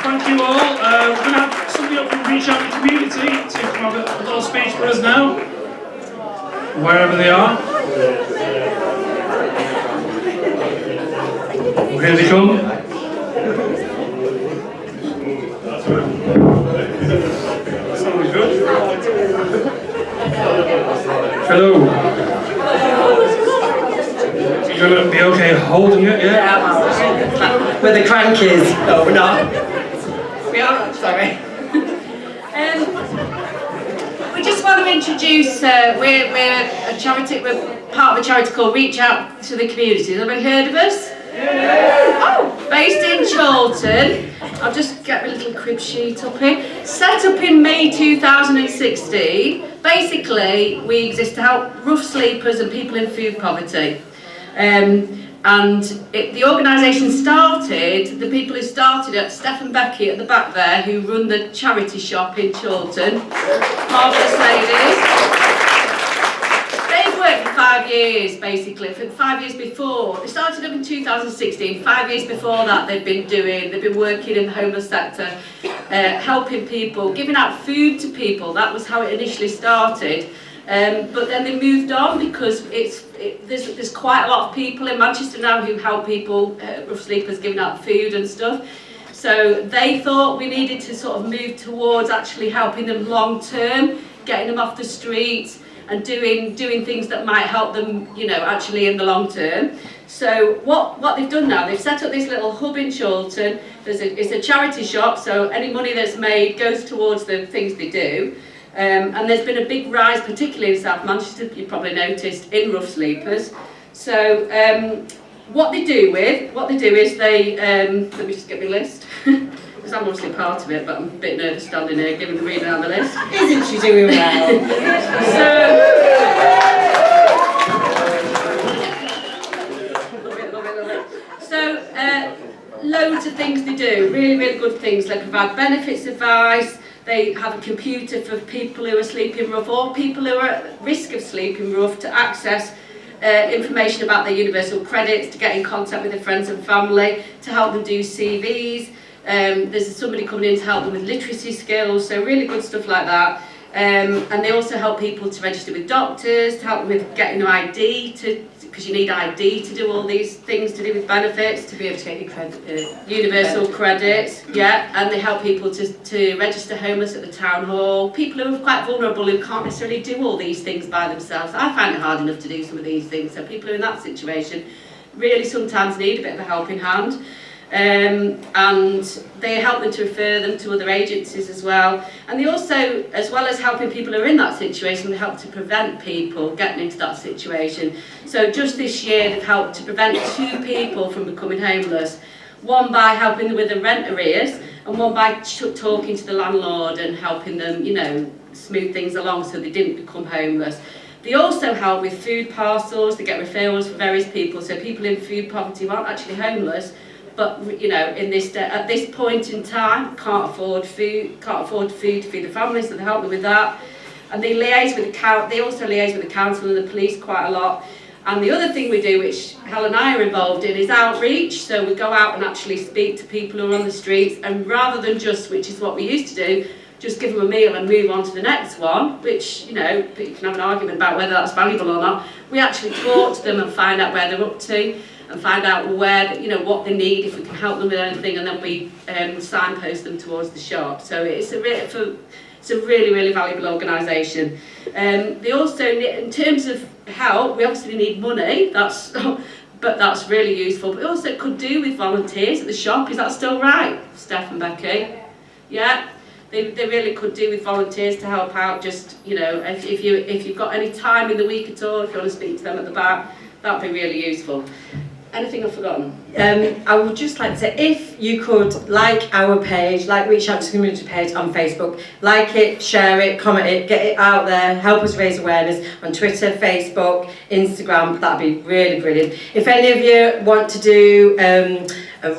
thank you all. We're going to have somebody up from Reach Out the Community to come have a little speech for us now, wherever they are. Here they come. That's always good. Hello. You're going to be okay holding it, yeah? Where the crank is. No, we're not. We are, sorry. We just want to introduce, we're a charity, we're part of a charity called Reach Out to the Community. Have anybody heard of us? Yeah. Oh, based in Chorlton. I'll just get my little crib sheet up here. Set up in May 2016. Basically, we exist to help rough sleepers and people in food poverty. The organisation started, the people who started it, Steph and Becky at the back there, who run the charity shop in Chorlton, marvellous ladies. They've worked for 5 years, basically, for 5 years before. They started up in 2016, 5 years before that they've been working in the homeless sector, helping people, giving out food to people. That was how it initially started. But then they moved on because there's quite a lot of people in Manchester now who help people, rough sleepers, giving out food and stuff. So they thought we needed to sort of move towards actually helping them long term, getting them off the streets and doing things that might help them, you know, actually in the long term. So what they've done now, they've set up this little hub in Chorlton. It's a charity shop, so any money that's made goes towards the things they do. And there's been a big rise, particularly in South Manchester, you've probably noticed, in rough sleepers. So what they do is they, let me just get my list, because I'm obviously part of it, but I'm a bit nervous standing here giving the reading out the list. Isn't she doing well? So, loads of things they do, really, really good things. They provide benefits advice. They have a computer for people who are sleeping rough or people who are at risk of sleeping rough to access information about their universal credits, to get in contact with their friends and family, to help them do CVs. There's somebody coming in to help them with literacy skills, so really good stuff like that. And they also help people to register with doctors, to help them with getting an ID, because you need ID to do all these things to do with benefits. To be able to get your credit. Universal credits, yeah, and they help people to register homeless at the town hall. People who are quite vulnerable, who can't necessarily do all these things by themselves. I find it hard enough to do some of these things, so people who are in that situation really sometimes need a bit of a helping hand. And they help them to refer them to other agencies as well. And they also, as well as helping people who are in that situation, they help to prevent people getting into that situation. So just this year they've helped to prevent 2 people from becoming homeless. One by helping them with the rent arrears, and one by talking to the landlord and helping them, you know, smooth things along so they didn't become homeless. They also help with food parcels. They get referrals for various people, so people in food poverty who aren't actually homeless, but you know, at this point in time, can't afford food to feed the families, so they help them with that. And they also liaise with the council and the police quite a lot. And the other thing we do, which Helen and I are involved in, is outreach. So we go out and actually speak to people who are on the streets, and rather than just, which is what we used to do, just give them a meal and move on to the next one, which, you know, you can have an argument about whether that's valuable or not. We actually talk to them and find out where they're up to, and find out where, you know, what they need, if we can help them with anything, and then we signpost them towards the shop. So it's a really, really valuable organisation. They also, in terms of help, we obviously need money. But that's really useful. But also could do with volunteers at the shop. Is that still right, Steph and Becky? Yeah. They really could do with volunteers to help out. Just, you know, if you've got any time in the week at all, if you want to speak to them at the back, that'd be really useful. Anything I've forgotten? I would just like to say, if you could like our page, like Reach Out to the Community page on Facebook, like it, share it, comment it, get it out there, help us raise awareness on Twitter, Facebook, Instagram, that'd be really brilliant. If any of you want to do a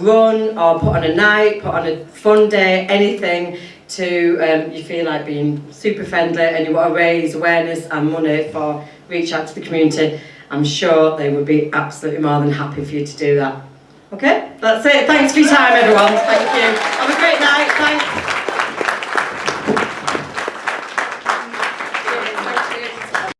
run or put on a night, put on a fun day, anything to you feel like being super friendly and you want to raise awareness and money for Reach Out to the Community, I'm sure they would be absolutely more than happy for you to do that. Okay, that's it. Thanks for your time, everyone. Thank you. Have a great night.